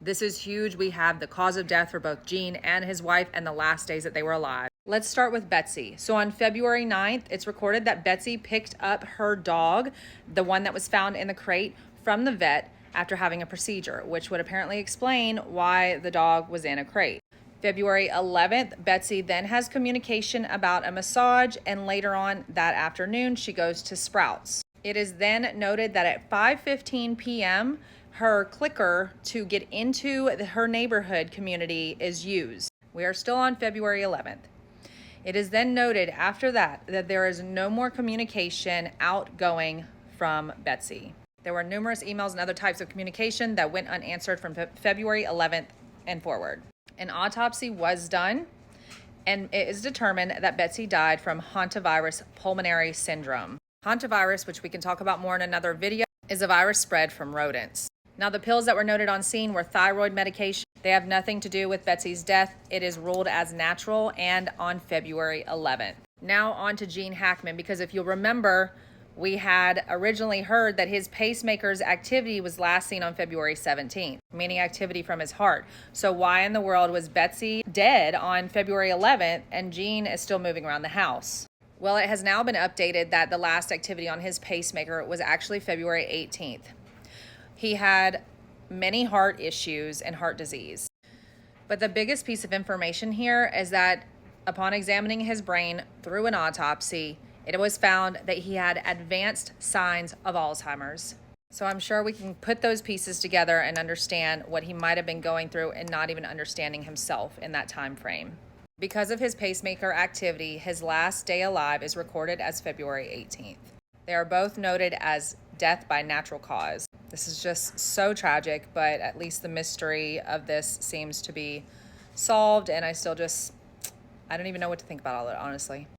This is huge. We have the cause of death for both Gene and his wife and the last days that they were alive. Let's start with Betsy. So on February 9th, it's recorded that Betsy picked up her dog, the one that was found in the crate, from the vet after having a procedure, which would apparently explain why the dog was in a crate. February 11th, Betsy then has communication about a massage, and later on that afternoon, she goes to Sprouts. It is then noted that at 5:15 p.m., her clicker to get into her neighborhood community is used. We are still on February 11th. It is then noted after that there is no more communication outgoing from Betsy. There were numerous emails and other types of communication that went unanswered from February 11th and forward. An autopsy was done, and it is determined that Betsy died from hantavirus pulmonary syndrome. Hantavirus, which we can talk about more in another video, is a virus spread from rodents. Now, the pills that were noted on scene were thyroid medication. They have nothing to do with Betsy's death. It is ruled as natural and on February 11th. Now on to Gene Hackman, because if you'll remember, we had originally heard that his pacemaker's activity was last seen on February 17th, meaning activity from his heart. So why in the world was Betsy dead on February 11th and Gene is still moving around the house? Well, it has now been updated that the last activity on his pacemaker was actually February 18th. He had many heart issues and heart disease. But the biggest piece of information here is that upon examining his brain through an autopsy, it was found that he had advanced signs of Alzheimer's. So I'm sure we can put those pieces together and understand what he might have been going through and not even understanding himself in that time frame. Because of his pacemaker activity, his last day alive is recorded as February 18th. They are both noted as death by natural cause. This is just so tragic, but at least the mystery of this seems to be solved, and I don't even know what to think about all of it, honestly.